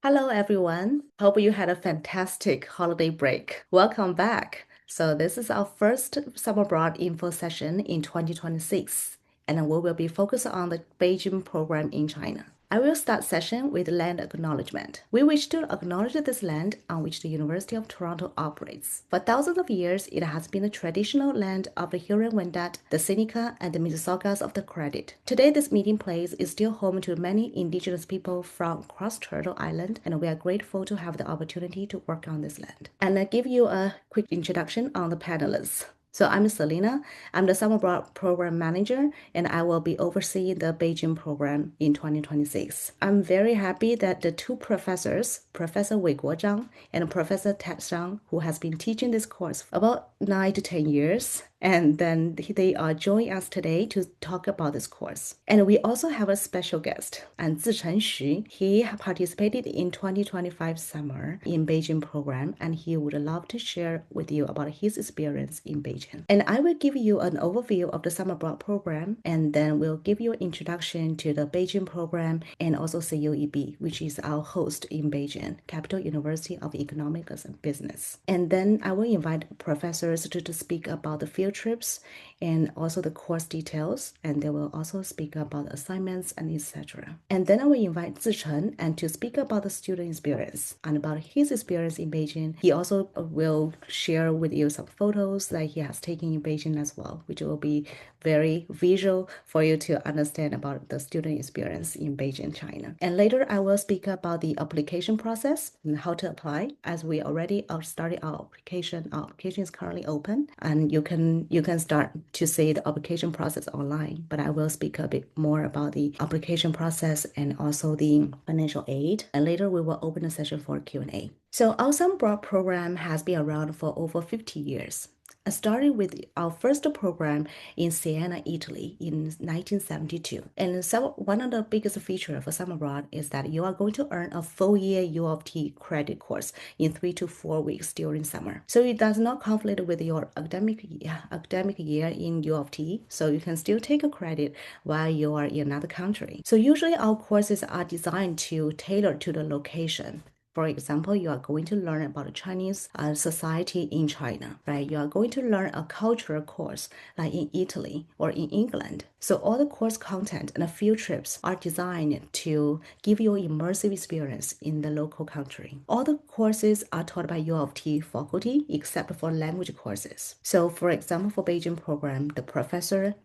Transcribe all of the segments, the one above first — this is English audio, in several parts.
Hello, everyone. Hope you had a fantastic holiday break. Welcome back. So, this is our first summer abroad info session in 2026, and we will be focused on the Beijing program in China. I will start session with land acknowledgement. We wish to acknowledge this land on which the University of Toronto operates. For thousands of years, it has been the traditional land of the Huron-Wendat, the Seneca, and the Mississaugas of the Credit. Today, this meeting place is still home to many indigenous people from across Turtle Island, and we are grateful to have the opportunity to work on this land. And I give you a quick introduction on the panelists. So I'm Selena. I'm the Summer Abroad Program Manager, and I will be overseeing the Beijing program in 2026. I'm very happy that the two professors, Professor Wei Guozhang and Professor Ted Zhang, who has been teaching this course for about 9 to 10 years, and then they are joining us today to talk about this course. And we also have a special guest, and Zichen Xu. He participated in 2025 summer in Beijing program, and he would love to share with you about his experience in Beijing. And I will give you an overview of the summer abroad program, and then we'll give you an introduction to the Beijing program and also CUEB, which is our host in Beijing, Capital University of Economics and Business. And then I will invite professors to speak about the field trips and also the course details, and they will also speak about assignments and etc. And then I will invite Zichen and to speak about the student experience and about his experience in Beijing. He also will share with you some photos that he has taken in Beijing as well, which will be very visual for you to understand about the student experience in Beijing, China. And later I will speak about the application process and how to apply. As we already started our application is currently open, and you can start to see the application process online. But I will speak a bit more about the application process and also the financial aid. And later we will open a session for Q&A. So our Summer Abroad program has been around for over 50 years. I started with our first program in Siena, Italy in 1972. And so one of the biggest features of Summer Abroad is that you are going to earn a full year U of T credit course in 3 to 4 weeks during summer. So it does not conflict with your academic year in U of T. So you can still take a credit while you are in another country. So usually our courses are designed to tailor to the location. For example, you are going to learn about the Chinese society in China, right? You are going to learn a cultural course like in Italy or in England. So all the course content and the field trips are designed to give you an immersive experience in the local country. All the courses are taught by U of T faculty except for language courses. So for example, for Beijing program,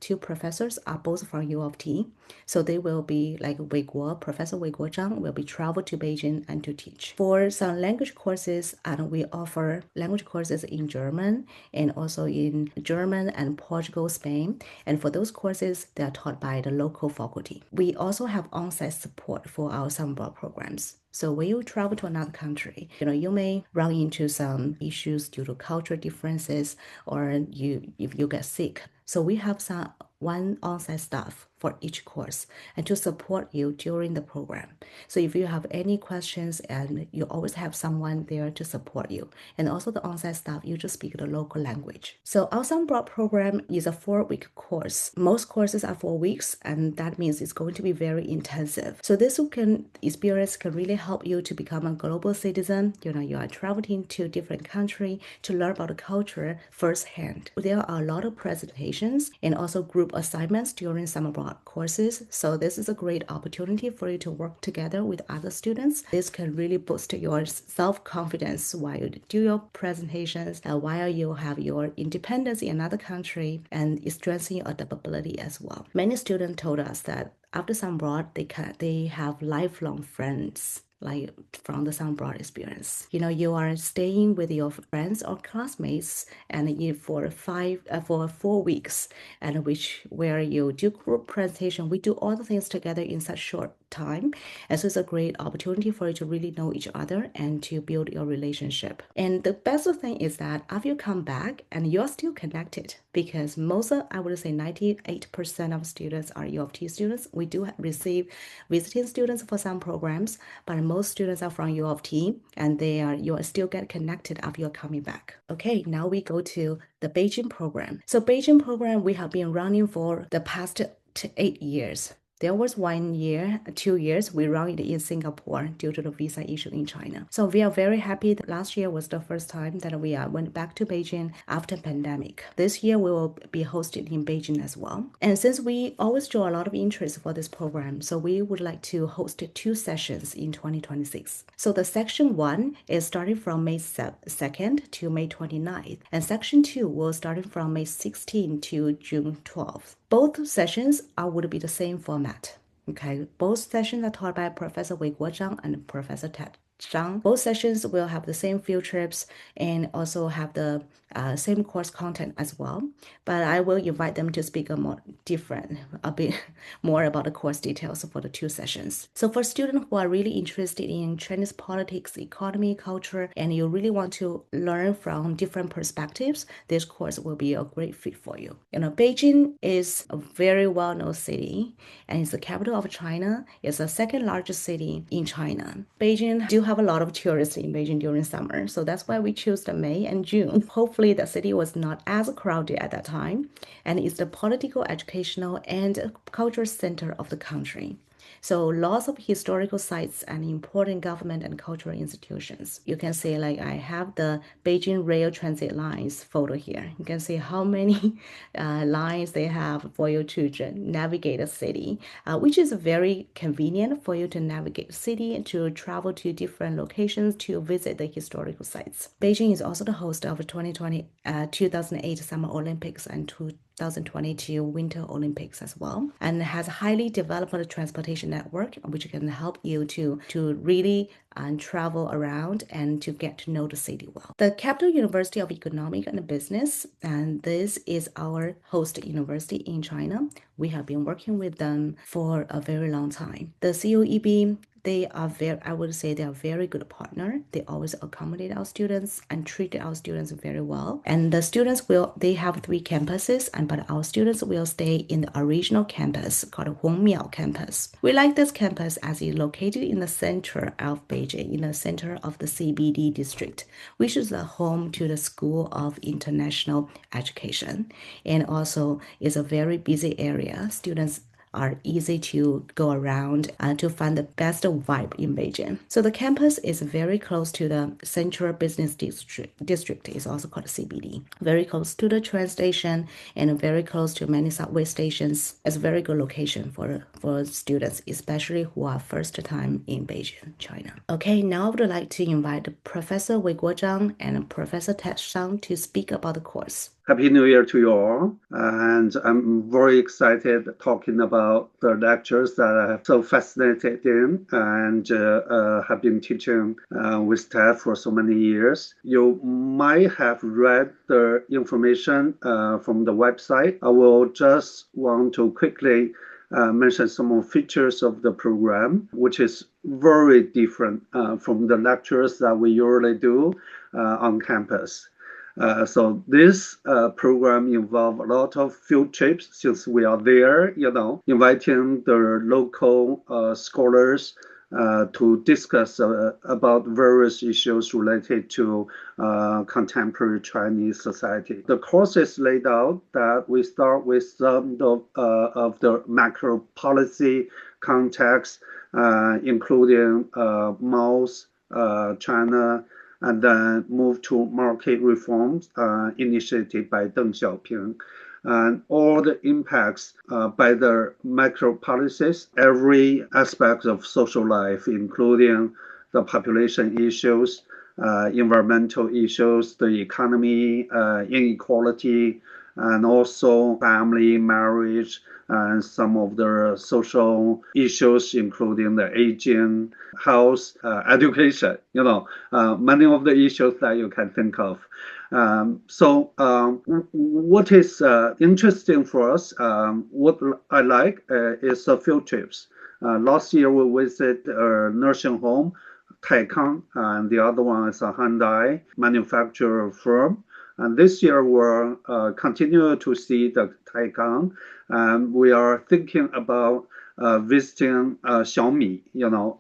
two professors are both from U of T. So they will be like Professor Wei Guozhang will be traveled to Beijing and to teach. For some language courses, and we offer language courses in German and also in German and Portugal, Spain. And for those courses, they are taught by the local faculty. We also have on-site support for our summer abroad programs. So when you travel to another country, you may run into some issues due to cultural differences, or if you get sick. So we have one on-site staff for each course and to support you during the program. So if you have any questions, and you always have someone there to support you. And also the on-site staff, you just speak the local language. So our Summer Abroad program is a 4-week course. Most courses are 4 weeks, and that means it's going to be very intensive. So this experience can really help you to become a global citizen. You are traveling to different country to learn about the culture firsthand. There are a lot of presentations and also group assignments during Summer Abroad courses. So this is a great opportunity for you to work together with other students. This can really boost your self-confidence while you do your presentations, while you have your independence in another country, and it strengthens your adaptability as well. Many students told us that after Summer Abroad, they have lifelong friends, like from the Summer Abroad experience. You are staying with your friends or classmates and for 4 weeks, and where you do group presentation. We do all the things together in such short time. And so it's a great opportunity for you to really know each other and to build your relationship. And the best thing is that after you come back and you're still connected, because I would say 98% of students are U of T students. We do receive visiting students for some programs, but most students are from U of T, and you are still get connected after you're coming back. Okay, now we go to the Beijing program. So Beijing program, we have been running for the past 8 years. There was 1 year, 2 years, we run it in Singapore due to the visa issue in China. So we are very happy that last year was the first time that we went back to Beijing after pandemic. This year we will be hosted in Beijing as well. And since we always draw a lot of interest for this program, so we would like to host 2 sessions in 2026. So the section 1 is starting from May 2nd to May 29th, and section 2 will start from May 16th to June 12th. Both sessions would be the same format. Okay, both sessions are taught by Professor Wei Guozhang and Professor Ted Zhang. Both sessions will have the same field trips and also have the same course content as well. But I will invite them to speak a bit more about the course details for the 2 sessions. So for students who are really interested in Chinese politics, economy, culture, and you really want to learn from different perspectives, this course will be a great fit for you. Beijing is a very well-known city, and it's the capital of China. It's the second largest city in China. Beijing do have a lot of tourists in Beijing during summer, so that's why we choose the May and June. Hopefully the city was not as crowded at that time, and it's the political, educational, and cultural center of the country. So lots of historical sites and important government and cultural institutions. You can see like I have the Beijing rail transit lines photo here. You can see how many lines they have for you to navigate a city, which is very convenient for you to navigate the city and to travel to different locations to visit the historical sites. Beijing is also the host of the 2008 Summer Olympics and 2022 Winter Olympics as well, and has highly developed transportation network, which can help you to really travel around and to get to know the city well. The Capital University of Economic and Business, and this is our host university in China. We have been working with them for a very long time. The COEB, I would say they are very good partner. They always accommodate our students and treat our students very well. And the students they have 3 campuses, but our students will stay in the original campus called Hongmiao campus. We like this campus as it's located in the center of Beijing, in the center of the CBD district, which is the home to the School of International Education. And also is a very busy area. Students are easy to go around and to find the best vibe in Beijing. So the campus is very close to the Central Business District. It's also called CBD. Very close to the train station and very close to many subway stations. It's a very good location for students, especially who are first time in Beijing, China. Okay, now I would like to invite Professor Wei Guozhang and Professor Ted Zhang to speak about the course. Happy New Year to you all. And I'm very excited talking about the lectures that I'm so fascinated in and have been teaching with Ted for so many years. You might have read the information from the website. I will just want to quickly mention some more features of the program, which is very different from the lectures that we usually do on campus. So this program involves a lot of field trips since we are there, inviting the local scholars to discuss about various issues related to contemporary Chinese society. The course is laid out that we start with some of the macro policy context, including Mao's China, and then move to market reforms initiated by Deng Xiaoping. And all the impacts by the macro policies, every aspect of social life, including the population issues, environmental issues, the economy, inequality, and also family, marriage, and some of the social issues, including the aging, health, education, many of the issues that you can think of. So what is interesting for us, what I like is the field trips. Last year we visited a nursing home, Taikang, and the other one is a Hyundai manufacturer firm. And this year we'll continue to see the Taikang, and we are thinking about visiting Xiaomi,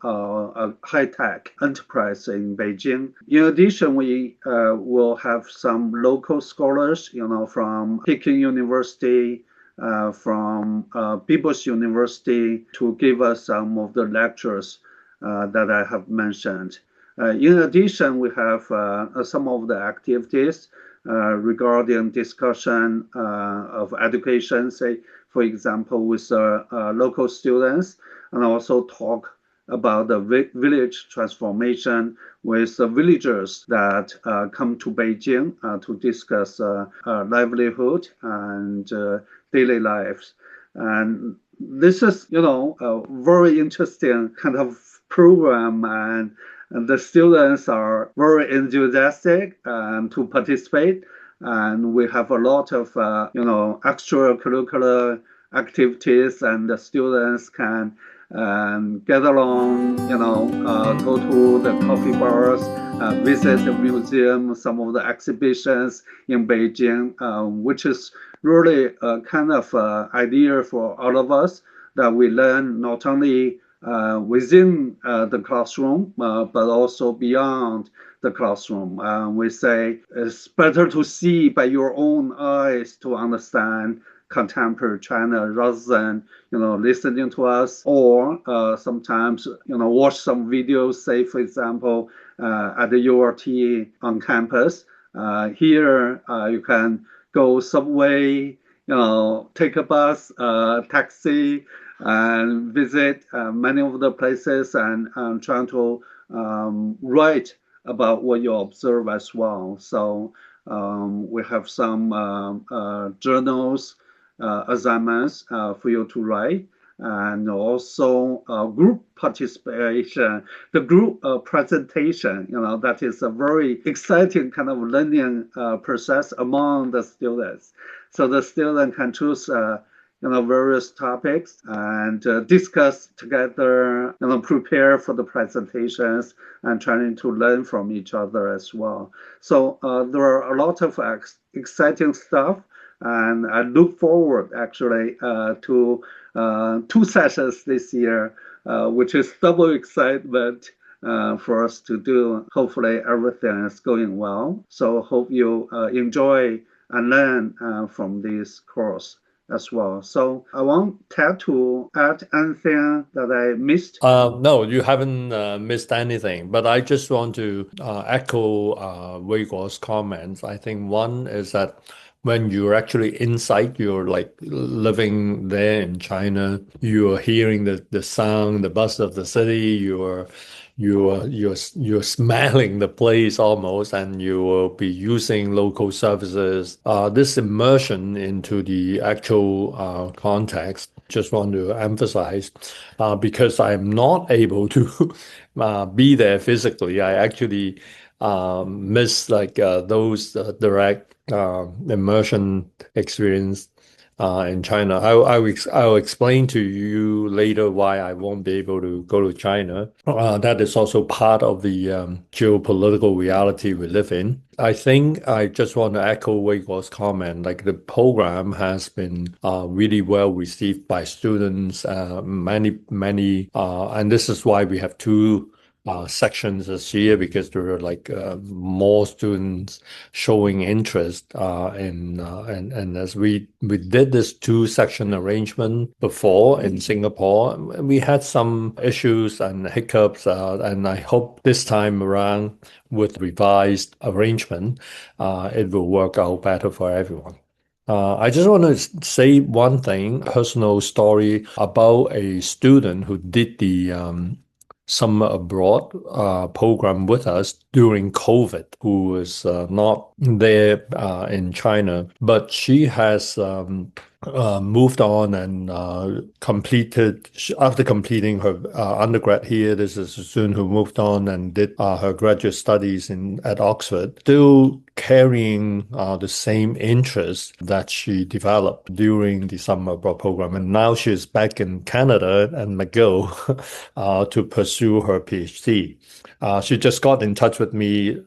a high-tech enterprise in Beijing. In addition, we will have some local scholars, from Peking University, from People's University to give us some of the lectures that I have mentioned. In addition, we have some of the activities regarding discussion of education, say, for example, with local students, and also talk about the village transformation with the villagers that come to Beijing to discuss livelihood and daily lives. And this is, a very interesting kind of program, and the students are very enthusiastic to participate. And we have a lot of, extracurricular activities, and the students can get along, go to the coffee bars, visit the museum, some of the exhibitions in Beijing, which is really a kind of idea for all of us that we learn not only within the classroom, but also beyond the classroom. We say it's better to see by your own eyes to understand contemporary China rather than listening to us, or sometimes watch some videos, say for example at the URT on campus. Here you can go subway, take a bus, taxi, and visit many of the places, and trying to write about what you observe as well. So we have some journals, assignments for you to write, and also group participation, the group presentation. That is a very exciting kind of learning process among the students. So the student can choose various topics and discuss together, prepare for the presentations and trying to learn from each other as well. So there are a lot of exciting stuff, and I look forward actually to two sessions this year, which is double excitement for us to do. Hopefully everything is going well. So hope you enjoy and learn from this course as well. So I want Ted to add anything that I missed. No, you haven't missed anything, but I just want to echo Wei Guo's comments. I think one is that when you're actually inside, you're like living there in China, you're hearing the sound, the buzz of the city, you're smelling the place almost, and you will be using local services. This immersion into the actual context, just want to emphasize, because I'm not able to be there physically. I actually miss like those direct immersion experience in China. I'll explain to you later why I won't be able to go to China. That is also part of the geopolitical reality we live in. I think I just want to echo Wei Guo's comment. Like the program has been really well received by students, and this is why we have two sections this year, because there are like more students showing interest and as we did this two section arrangement before in Singapore, we had some issues and hiccups, and I hope this time around with revised arrangement, it will work out better for everyone. I just want to say one thing, personal story about a student who did the summer abroad program with us during COVID, who was not there in China, but she has moved on and completed, after completing her undergrad here. This is a student who moved on and did her graduate studies at Oxford, still carrying the same interests that she developed during the summer abroad program. And now she's back in Canada and McGill to pursue her PhD. She just got in touch with me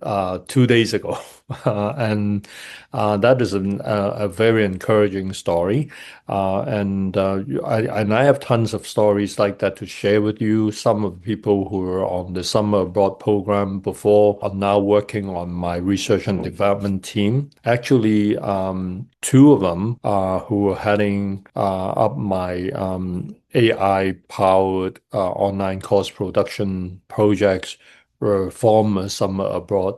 2 days ago. And that is a very encouraging story. I have tons of stories like that to share with you. Some of the people who were on the summer abroad program before are now working on my research and development team. Actually, two of them who are heading up my AI-powered online course production projects were former summer abroad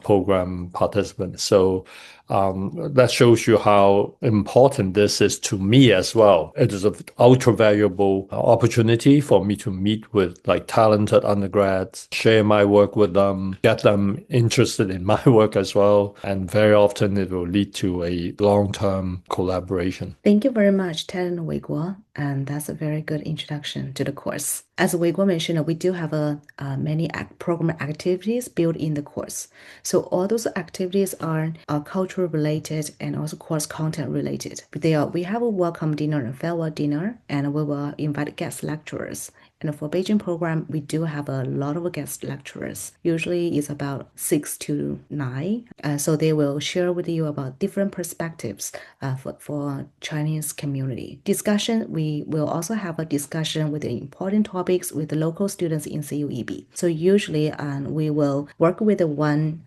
program participants. So that shows you how important this is to me as well. It is an ultra valuable opportunity for me to meet with like talented undergrads, share my work with them, get them interested in my work as well. And very often it will lead to a long-term collaboration. Thank you very much, Ted and Wei Guo, and that's a very good introduction to the course. As Wei Guo mentioned, we do have many program activities built in the course. So all those activities are cultural related and also course content related. We have a welcome dinner and farewell dinner, and we will invite guest lecturers. And for Beijing program, we do have a lot of guest lecturers. Usually it's about 6 to 9. So they will share with you about different perspectives for Chinese community. Discussion, we will also have a discussion with the important topics with the local students in CUEB. So usually we will work with one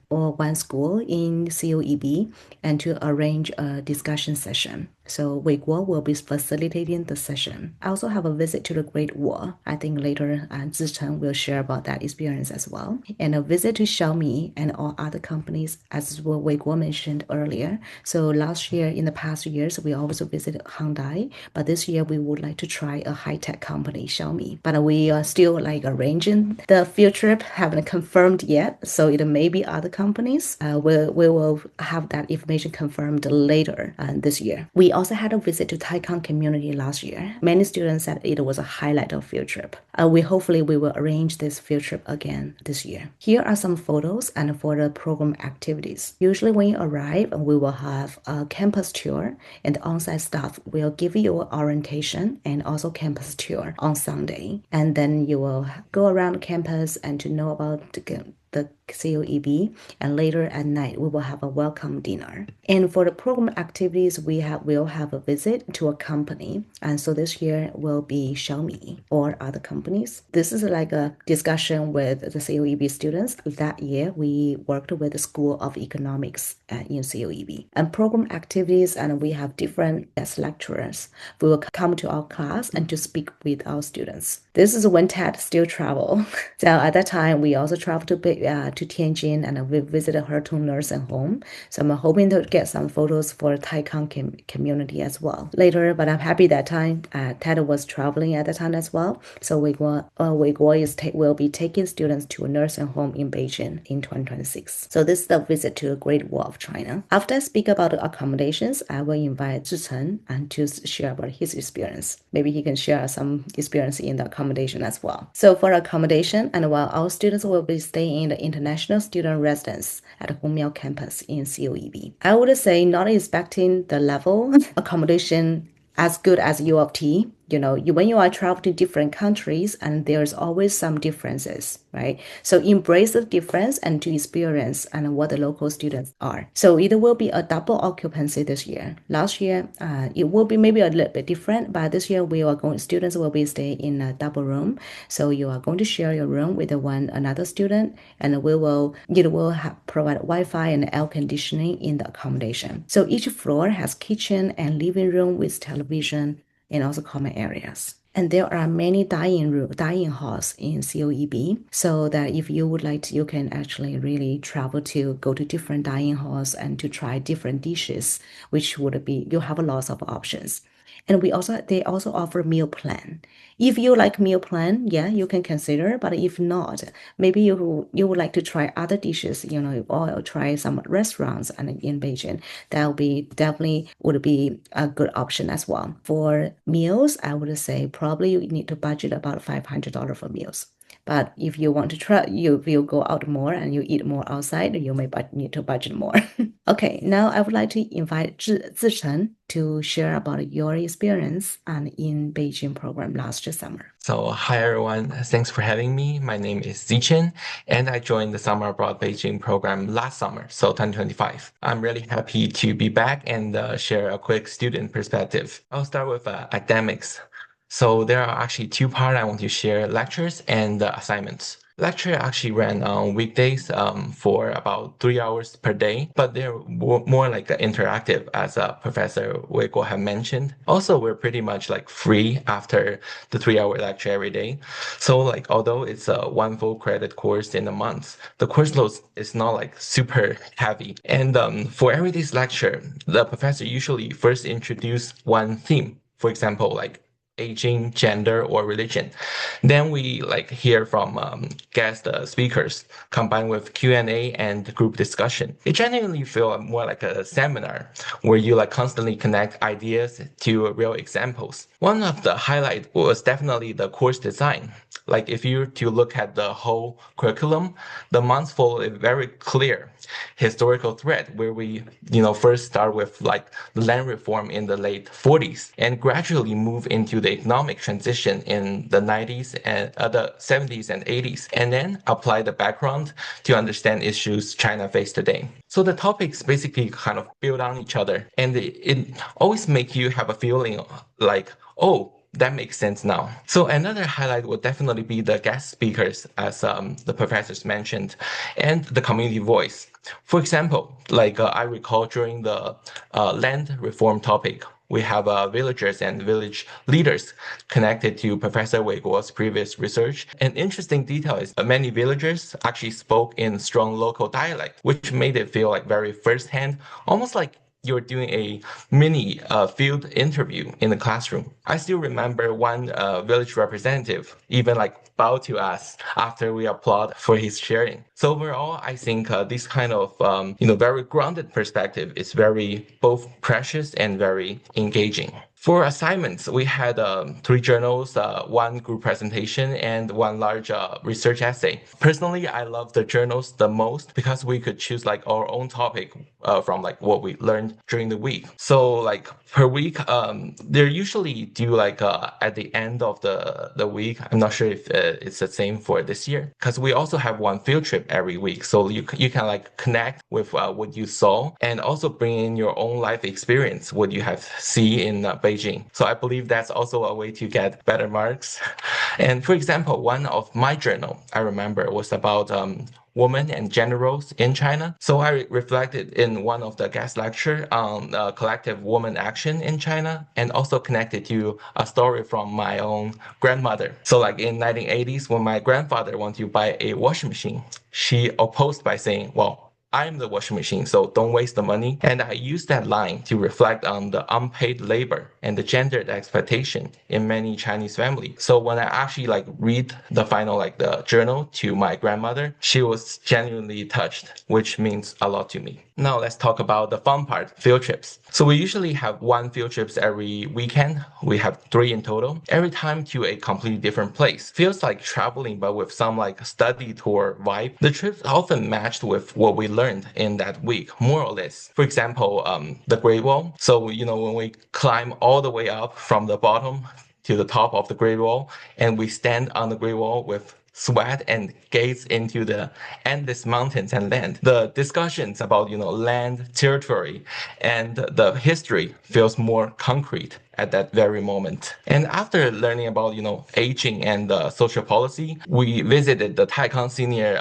school in CUEB and to arrange a discussion session. So Wei Guo will be facilitating the session. I also have a visit to the Great Wall. I think later Zicheng will share about that experience as well. And a visit to Xiaomi and all other companies, as what Wei Guo mentioned earlier. So last year, in the past years, we also visited Hyundai, but this year we would like to try a high-tech company, Xiaomi. But we are still like arranging the field trip, haven't confirmed yet. So it may be other companies. We will have that information confirmed later this year. We also had a visit to Taikang community last year. Many students said it was a highlight of field trip. Hopefully we will arrange this field trip again this year. Here are some photos and for the program activities. Usually when you arrive, we will have a campus tour, and the on-site staff will give you orientation and also campus tour on Sunday. And then you will go around campus and to know about the COEB, and later at night we will have a welcome dinner. And for the program activities, we'll have a visit to a company, and so this year will be Xiaomi or other companies. This is like a discussion with the COEB students. That year we worked with the School of Economics in COEB. And program activities, and we have different guest lecturers who will come to our class and to speak with our students. This is when Ted still travel. So at that time we also traveled to Tianjin, and we visited Hertung nursing home. So I'm hoping to get some photos for Taikang community as well later. But I'm happy that time Ted was traveling at the time as well. So Wei Guo will be taking students to a nursing home in Beijing in 2026. So this is the visit to the Great Wall of China. After I speak about the accommodations, I will invite Zicheng and to share about his experience. Maybe he can share some experience in the accommodation as well. So for accommodation, and while our students will be staying in the International Student Residence at Hongmiao campus in COEB. I would say not expecting the level accommodation as good as U of T. When you are traveling to different countries, and there's always some differences, right? So embrace the difference and to experience and what the local students are. So it will be a double occupancy this year. Last year, it will be maybe a little bit different, but this year students will be staying in a double room. So you are going to share your room with another student, and it will provide Wi-Fi and air conditioning in the accommodation. So each floor has kitchen and living room with television and also common areas. And there are many dining halls in COEB, so that if you would like to, you can actually really travel to go to different dining halls and to try different dishes, which would be, you have a lot of options. And they also offer meal plan. If you like meal plan, yeah, you can consider. But if not, maybe you would like to try other dishes, or try some restaurants and in Beijing. That definitely would be a good option as well. For meals, I would say probably you need to budget about $500 for meals. But if you want to try, you will go out more and you eat more outside, you may need to budget more. Okay, now I would like to invite Zichen to share about your experience and in Beijing program last summer. So, hi everyone. Thanks for having me. My name is Zichen, and I joined the Summer Abroad Beijing program last summer, so 2025. I'm really happy to be back and share a quick student perspective. I'll start with academics. So there are actually two parts I want to share: lectures and assignments. Lecture actually ran on weekdays for about 3 hours per day, but they're more like interactive, as Professor Wei Guo had mentioned. Also, we're pretty much like free after the 3 hour lecture every day. So like, although it's a one full credit course in a month, the course load is not like super heavy. And for every day's lecture, the professor usually first introduce one theme. For example, like aging, gender, or religion. Then we like hear from guest speakers combined with Q&A and group discussion. It genuinely feels more like a seminar where you like constantly connect ideas to real examples. One of the highlight was definitely the course design. Like if you were to look at the whole curriculum, the months follow a very clear historical thread where we, first start with like land reform in the late 40s and gradually move into the economic transition in the 90s and the 70s and 80s, and then apply the background to understand issues China faces today. So the topics basically kind of build on each other, and it always make you have a feeling like, oh, that makes sense now. So another highlight would definitely be the guest speakers, as the professors mentioned, and the community voice. For example, like I recall during the land reform topic, we have villagers and village leaders connected to Professor Wei Guo's previous research. An interesting detail is that many villagers actually spoke in strong local dialect, which made it feel like very firsthand, almost like you're doing a mini field interview in the classroom. I still remember one village representative even like bowed to us after we applaud for his sharing. So overall, I think this kind of very grounded perspective is very both precious and very engaging. For assignments, we had 3 journals, one group presentation, and one large research essay. Personally, I love the journals the most because we could choose like our own topic from like what we learned during the week. So like per week, they're usually due like at the end of the week. I'm not sure if it's the same for this year because we also have one field trip every week. So you can like connect with what you saw and also bring in your own life experience, what you have seen in Beijing. So I believe that's also a way to get better marks. And for example, one of my journal I remember was about women and generals in China. So I reflected in one of the guest lecture on collective woman action in China and also connected to a story from my own grandmother. So like in 1980s, when my grandfather wanted to buy a washing machine, she opposed by saying, well, I'm the washing machine, so don't waste the money. And I used that line to reflect on the unpaid labor and the gendered expectation in many Chinese families. So when I actually like read the final like the journal to my grandmother, she was genuinely touched, which means a lot to me. Now let's talk about the fun part, field trips. So we usually have one field trips every weekend. We have 3 in total, every time to a completely different place. Feels like traveling, but with some like study tour vibe. The trips often matched with what we learned in that week, more or less. For example, the Great Wall. So, when we climb all the way up from the bottom to the top of the Great Wall, and we stand on the Great Wall with sweat and gaze into the endless mountains and land. The discussions about, land, territory, and the history feels more concrete at that very moment. And after learning about, aging and social policy, we visited the Taikang Senior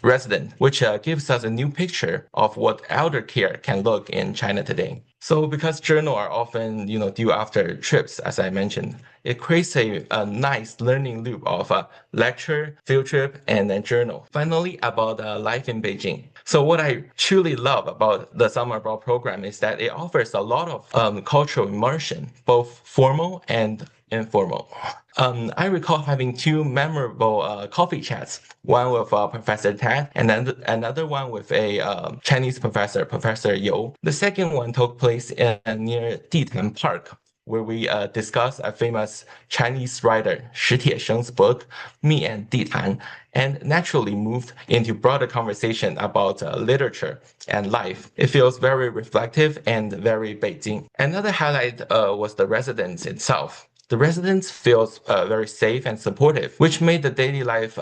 Residence, which gives us a new picture of what elder care can look in China today. So because journals are often, due after trips, as I mentioned, it creates a nice learning loop of a lecture, field trip, and then journal. Finally, about life in Beijing. So what I truly love about the Summer Abroad program is that it offers a lot of cultural immersion, both formal and informal. I recall having 2 memorable coffee chats, one with Professor Ted and then another one with a Chinese professor, Professor You. The second one took place near Ditan Park. where we discuss a famous Chinese writer Shi Tiesheng's book, Me and Ditan, and naturally moved into broader conversation about literature and life. It feels very reflective and very Beijing. Another highlight was the residence itself. The residence feels very safe and supportive, which made the daily life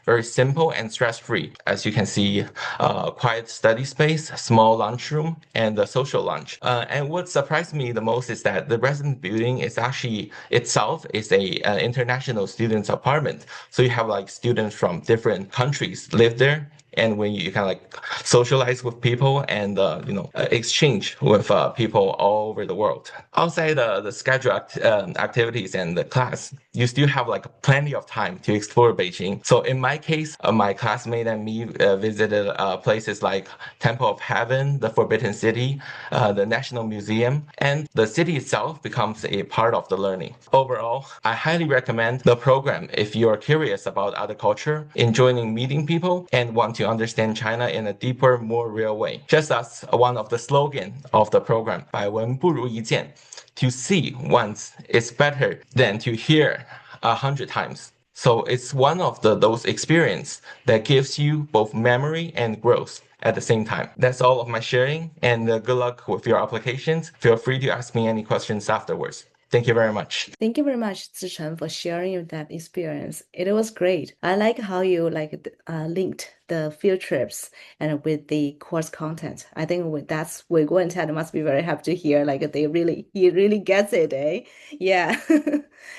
very simple and stress-free. As you can see, quiet study space, small lunchroom, and a social lunch. And what surprised me the most is that the residence building is actually itself is a international students apartment. So you have like students from different countries live there, and when you kind of like socialize with people and exchange with people all over the world. Outside the scheduled activities and the class, you still have like plenty of time to explore Beijing. So in my case, my classmate and me visited places like Temple of Heaven, the Forbidden City, the National Museum, and the city itself becomes a part of the learning. Overall, I highly recommend the program if you are curious about other culture, enjoying meeting people, and want to understand China in a deeper, more real way. Just as one of the slogan of the program, 百闻不如一见, to see once is better than to hear 100 times. So it's one of those experience that gives you both memory and growth at the same time. That's all of my sharing, and good luck with your applications. Feel free to ask me any questions afterwards. Thank you very much. Thank you very much, Zichen, for sharing that experience. It was great. I like how you linked the field trips and with the course content. I think that's Wei Guo and Ted must be very happy to hear. Like he really gets it, eh? Yeah,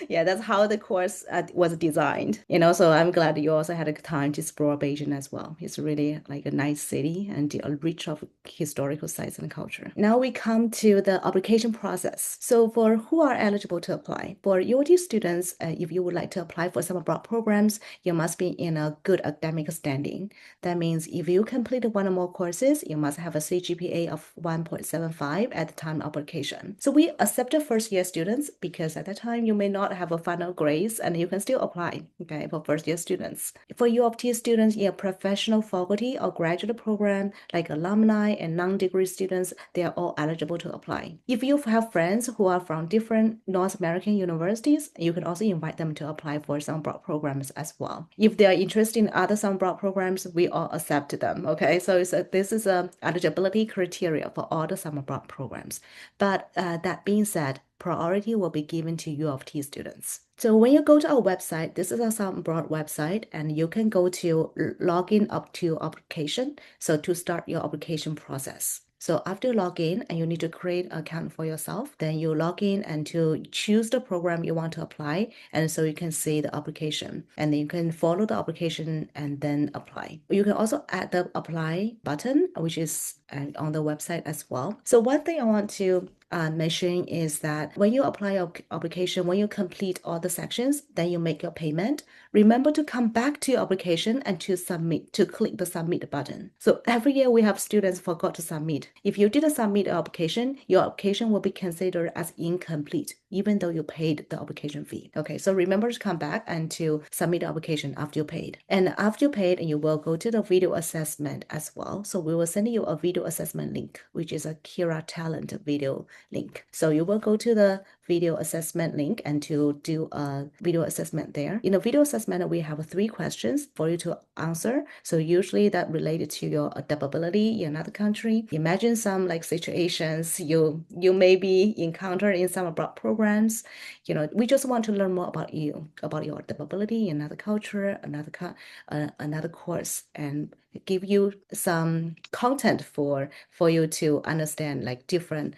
yeah. That's how the course was designed. And also, I'm glad you also had a time to explore Beijing as well. It's really like a nice city and rich of historical sites and culture. Now we come to the application process. So for who are eligible to apply, for UOT students, if you would like to apply for some abroad programs, you must be in a good academic standing. That means if you complete one or more courses, you must have a CGPA of 1.75 at the time of application. So we accepted first-year students because at that time you may not have a final grades and you can still apply, okay, for first-year students. For U of T students in a professional faculty or graduate program, like alumni and non-degree students, they are all eligible to apply. If you have friends who are from different North American universities, you can also invite them to apply for some abroad programs as well. If they are interested in other some abroad programs, we all accept them, okay? So this is a eligibility criteria for all the summer abroad programs. But that being said, priority will be given to U of T students. So when you go to our website, this is a Summer Abroad website, and you can go to login up to application. So to start your application process. So after you log in and you need to create an account for yourself, then you log in and to choose the program you want to apply. And so you can see the application and then you can follow the application and then apply. You can also add the apply button, which is on the website as well. So one thing I want to mention is that when you apply your application, when you complete all the sections, then you make your payment. Remember to come back to your application and to submit, to click the submit button. So every year we have students forgot to submit. If you didn't submit your application will be considered as incomplete, even though you paid the application fee. Okay, so remember to come back and to submit the application after you paid. And after you paid, you will go to the video assessment as well. So we will send you a video assessment link, which is a Kira Talent video link. So you will go to the video assessment link and to do a video assessment there. In the video assessment, we have 3 questions for you to answer. So usually that related to your adaptability in another country. Imagine some like situations you may be encountered in some abroad programs. You know, we just want to learn more about you, about your adaptability in another culture, another course, and give you some content for you to understand like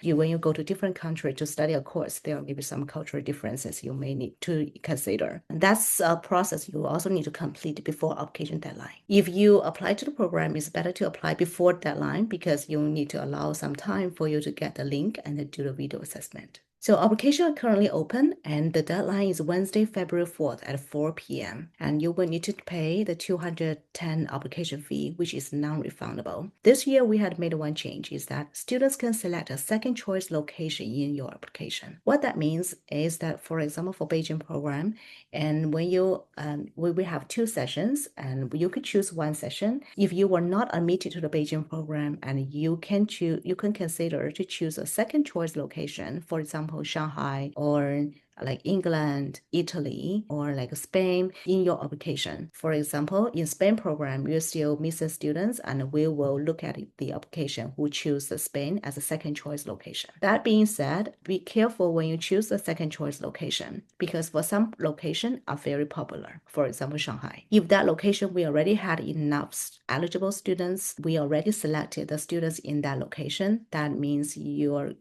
when you go to different country to study a course, there will be some cultural differences you may need to consider. And that's a process you also need to complete before application deadline. If you apply to the program, it's better to apply before deadline because you need to allow some time for you to get the link and then do the video assessment. So application are currently open and the deadline is Wednesday, February 4th at 4 p.m. And you will need to pay the 210 application fee, which is non-refundable. This year we had made one change is that students can select a second choice location in your application. What that means is that, for example, for Beijing program, and when you we have 2 sessions and you could choose one session. If you were not admitted to the Beijing program and you can consider to choose a second choice location, for example, example, Shanghai or like England, Italy, or like Spain in your application. For example, in Spain program, you're still missing students, and we will look at the application who choose the Spain as a second choice location. That being said, be careful when you choose the second choice location, because for some locations are very popular. For example, Shanghai. If that location we already had enough eligible students, we already selected the students in that location, that means your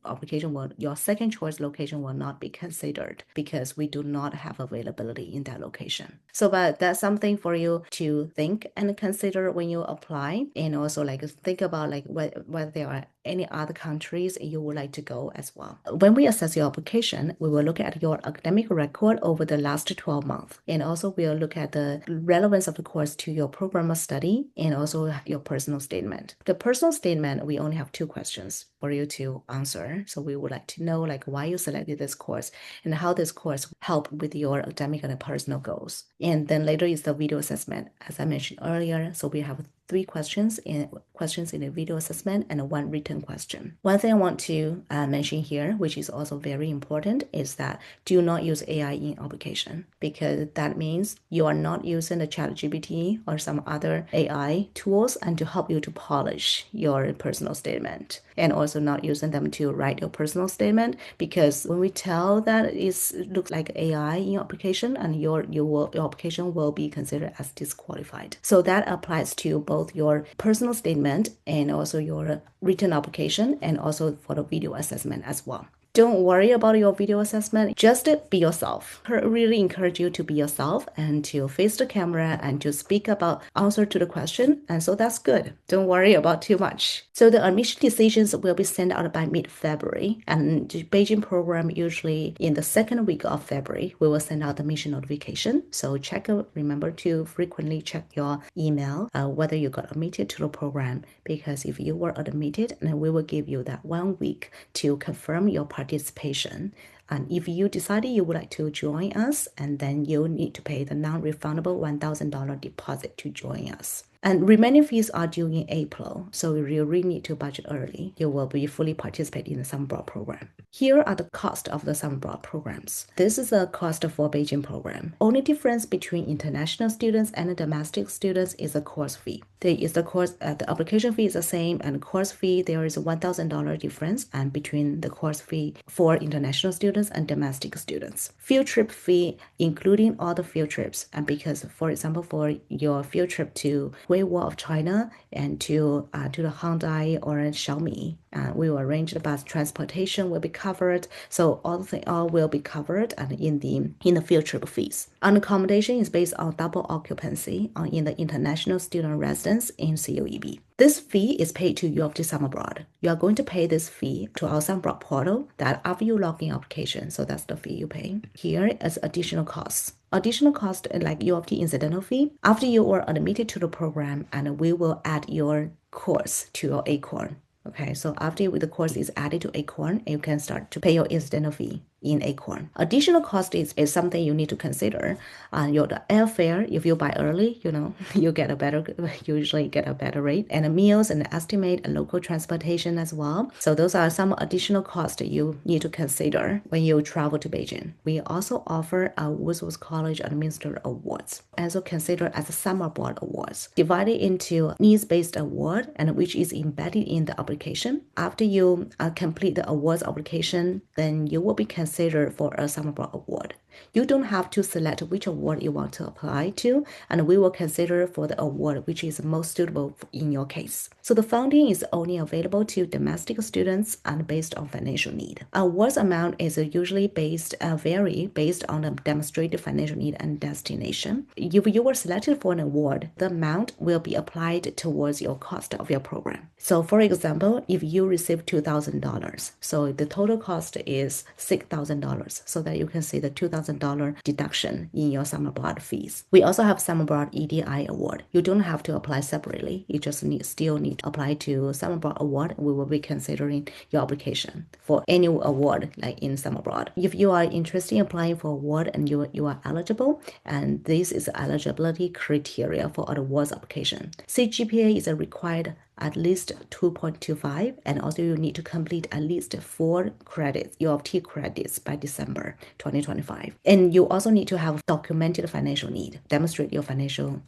second choice location will not be considered because we do not have availability in that location. So, but that's something for you to think and consider when you apply, and also like think about like whether there are any other countries you would like to go as well. When we assess your application, we will look at your academic record over the last 12 months, and also we'll look at the relevance of the course to your program of study, and also your personal statement. The personal statement, we only have 2 questions for you to answer. So we would like to know like why you selected this course and how this course help with your academic and personal goals. And then later is the video assessment, as I mentioned earlier. So we have 3 questions in the video assessment and 1 written question. One thing I want to mention here, which is also very important, is that do not use AI in application, because that means you are not using the ChatGPT or some other AI tools and to help you to polish your personal statement, and also not using them to write your personal statement, because when we tell that it looks like AI in your application, and your application will be considered as disqualified. So that applies to both your personal statement and also your written application, and also for the video assessment as well. Don't worry about your video assessment, just be yourself. I really encourage you to be yourself and to face the camera and to speak about answer to the question, and so that's good. Don't worry about too much. So the admission decisions will be sent out by mid-February, and the Beijing program usually in the second week of February, we will send out the admission notification. So remember to frequently check your email whether you got admitted to the program, because if you were admitted, then we will give you that 1 week to confirm your participation. And if you decided you would like to join us, and then you need to pay the non-refundable $1,000 deposit to join us. And remaining fees are due in April, so you really need to budget early. You will be fully participating in the summer abroad program. Here are the cost of the summer abroad programs. This is the cost for Beijing program. Only difference between international students and domestic students is the course fee. The application fee is the same, and course fee, there is a $1,000 difference and between the course fee for international students and domestic students. Field trip fee, including all the field trips, and because, for example, for your field trip to Great Wall of China and to the Hyundai or Xiaomi, we will arrange the bus transportation will be covered. So all will be covered and in the field trip fees. And accommodation is based on double occupancy in the international student residence in COEB. This fee is paid to U of T Summer Abroad. You are going to pay this fee to our Summer Abroad portal that after you log in application. So that's the fee you pay. Here is additional costs. Additional cost like U of T incidental fee. After you are admitted to the program, and we will add your course to your Acorn. Okay, so after the course is added to Acorn, you can start to pay your incidental fee in Acorn. Additional cost is something you need to consider. Your airfare, if you buy early, you usually get a better rate, and meals and estimate and local transportation as well. So those are some additional costs that you need to consider when you travel to Beijing. We also offer a Woodsworth College Administered Awards, also considered as a Summer Abroad Awards, divided into needs-based award, and which is embedded in the application. After you complete the awards application, then you will be considered for a Summer Abroad Award. You don't have to select which award you want to apply to, and we will consider for the award which is most suitable in your case. So the funding is only available to domestic students and based on financial need. Awards amount is usually vary based on the demonstrated financial need and destination. If you were selected for an award, the amount will be applied towards your cost of your program. So for example, if you receive $2,000, so the total cost is $6,000, so that you can see the $2,000 deduction in your Summer Abroad fees. We also have Summer Abroad EDI award. You don't have to apply separately. You just still need to apply to Summer Abroad award. We will be considering your application for any award like in Summer Abroad. If you are interested in applying for award and you are eligible, and this is eligibility criteria for awards application. CGPA is a required at least 2.25, and also you need to complete at least 4 credits, U of T credits by December 2025. And you also need to have documented financial need, demonstrate your financial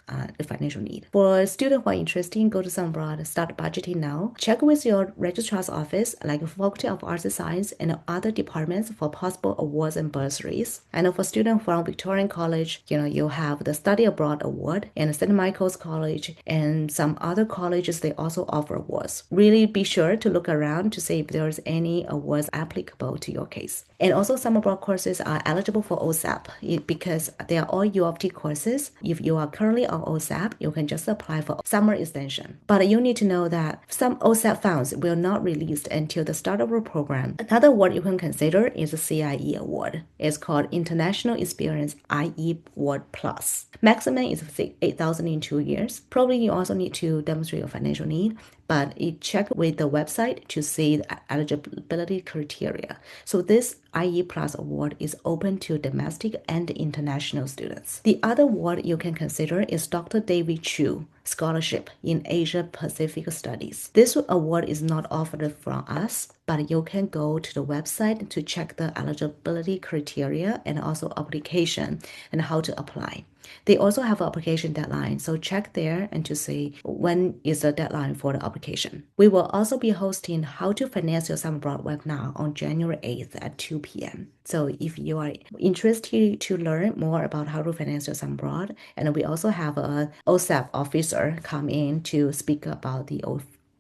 need. For students who are interested in go to Summer Abroad, start budgeting now. Check with your registrar's office, like Faculty of Arts and Science and other departments for possible awards and bursaries. And for students from Victorian College, you have the Study Abroad Award and St. Michael's College and some other colleges, they also offer awards. Really be sure to look around to see if there's any awards applicable to your case. And also some abroad courses are eligible for OSAP because they are all U of T courses. If you are currently on OSAP, you can just apply for summer extension. But you need to know that some OSAP funds will not released until the start of the program. Another award you can consider is the CIE award. It's called International Experience IE Award Plus. Maximum is 8,000 in 2 years. Probably you also need to demonstrate your financial need, but you check with the website to see the eligibility criteria. So this IE Plus award is open to domestic and international students. The other award you can consider is Dr. David Chu Scholarship in Asia Pacific Studies. This award is not offered from us, but you can go to the website to check the eligibility criteria and also application and how to apply. They also have an application deadline, so check there and to see when is the deadline for the application. We will also be hosting How to Finance Your Summer Abroad webinar on January 8th at 2 p.m. So if you are interested to learn more about how to finance your summer abroad, and we also have a OSAP officer come in to speak about the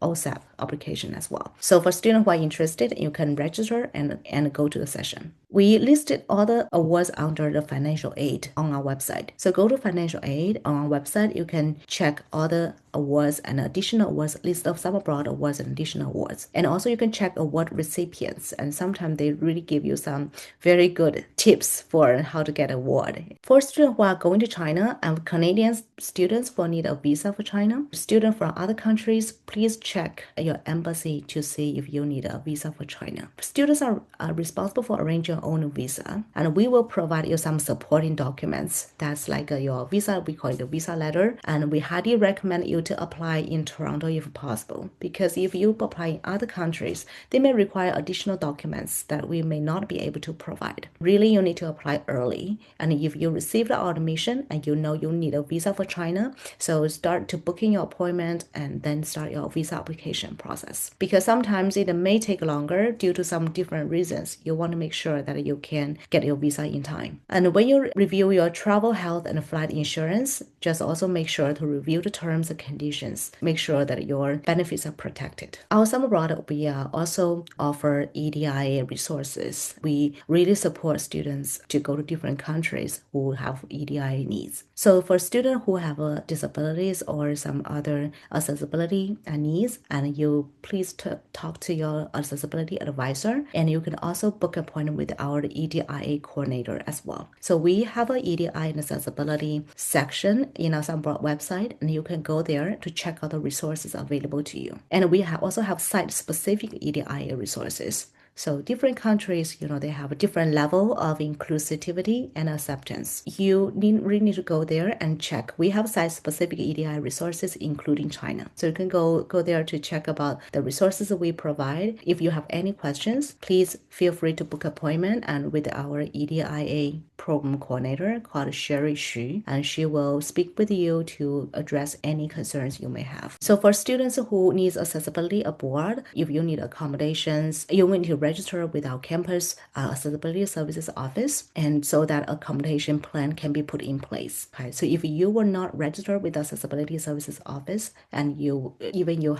OSAP application as well. So for students who are interested, you can register and go to the session. We listed all the awards under the financial aid on our website. So go to financial aid on our website. You can check all the awards and additional awards, list of summer abroad awards and additional awards. And also you can check award recipients, and sometimes they really give you some very good tips for how to get an award. For students who are going to China and Canadian students who need a visa for China, students from other countries, please check your embassy to see if you need a visa for China. Students are responsible for arranging your own visa, and we will provide you some supporting documents. That's like your visa, we call it the visa letter, and we highly recommend you to apply in Toronto if possible, because if you apply in other countries, they may require additional documents that we may not be able to provide. Really, you need to apply early, and if you receive the admission and you know you need a visa for China, so start to booking your appointment and then start your visa application process, because sometimes it may take longer due to some different reasons. You want to make sure that you can get your visa in time. And when you review your travel, health, and flight insurance, just also make sure to review the terms and conditions. Make sure that your benefits are protected. Our summer abroad, we also offer EDIA resources. We really support students to go to different countries who have EDIA needs. So for students who have disabilities or some other accessibility needs, and you please talk to your accessibility advisor, and you can also book an appointment with our EDIA coordinator as well. So we have an EDIA and accessibility section in our Summer Abroad website, and you can go there to check out the resources available to you. And we also have site-specific EDIA resources. So different countries, they have a different level of inclusivity and acceptance. You really need to go there and check. We have site-specific EDI resources, including China. So you can go there to check about the resources that we provide. If you have any questions, please feel free to book an appointment and with our EDIA program coordinator called Sherry Xu, and she will speak with you to address any concerns you may have. So for students who need accessibility abroad, if you need accommodations, you will need to register with our campus accessibility services office, and so that accommodation plan can be put in place. Okay? So if you were not registered with the accessibility services office and you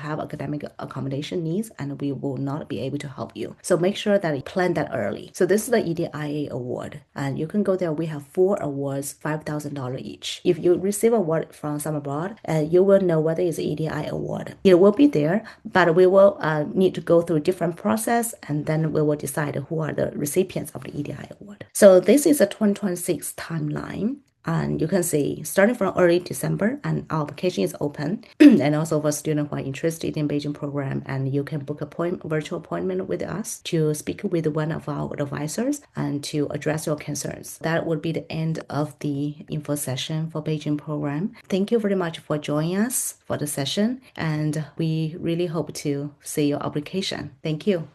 have academic accommodation needs, and we will not be able to help you. So make sure that you plan that early. So this is the EDIA award, and you can go there. We have 4 awards, $5,000 each. If you receive an award from Summer Abroad, you will know whether it's an EDI award. It will be there, but we will need to go through different process, and then we will decide who are the recipients of the EDI award. So this is a 2026 timeline. And you can see starting from early December, and our application is open. And also for students who are interested in Beijing program, and you can book a virtual appointment with us to speak with one of our advisors and to address your concerns. That would be the end of the info session for Beijing program. Thank you very much for joining us for the session, and we really hope to see your application. Thank you.